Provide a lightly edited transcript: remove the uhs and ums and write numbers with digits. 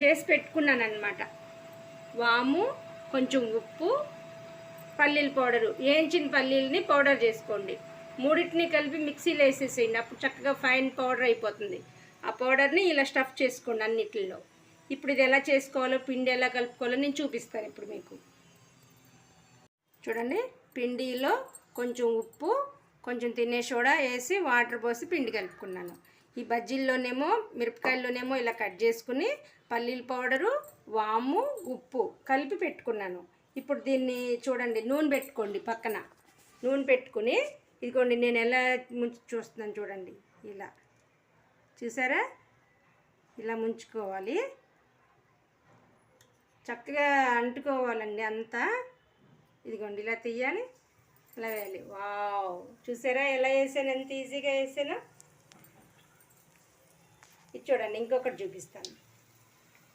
చేసి పెట్టుకున్నాను అన్నమాట. వాము, కొంచెం ఉప్పు, పల్లీల పౌడరు, వేయించిన పల్లీలని పౌడర్ చేసుకోండి. మూడింటిని కలిపి మిక్సీలో వేసేసేయండి. అప్పుడు చక్కగా ఫైన్ పౌడర్ అయిపోతుంది. ఆ పౌడర్ని ఇలా స్టఫ్ చేసుకోండి అన్నిటిలో. ఇప్పుడు ఇది ఎలా చేసుకోవాలో, పిండి ఎలా కలుపుకోవాలో నేను చూపిస్తాను ఇప్పుడు మీకు. చూడండి, పిండిలో కొంచెం ఉప్పు, కొంచెం తినే సోడా వేసి వాటర్ పోసి పిండి కలుపుకున్నాను. ఈ బజ్జీల్లోనేమో, మిరపకాయల్లోనేమో ఇలా కట్ చేసుకుని పల్లీల పౌడరు, వాము, ఉప్పు కలిపి పెట్టుకున్నాను. ఇప్పుడు దీన్ని చూడండి, నూనె పెట్టుకోండి పక్కన. నూనె పెట్టుకుని ఇదిగోండి నేను ఎలా ముంచి చూస్తున్నాను చూడండి. ఇలా చూసారా, ఇలా ముంచుకోవాలి. చక్కగా అంటుకోవాలండి అంతా. ఇదిగోండి ఇలా తీయాలి, ఇలా వేయాలి. వావ్, చూసారా ఎలా వేసాను, ఎంత ఈజీగా వేసాను. ఇది చూడండి, ఇంకొకటి చూపిస్తాను.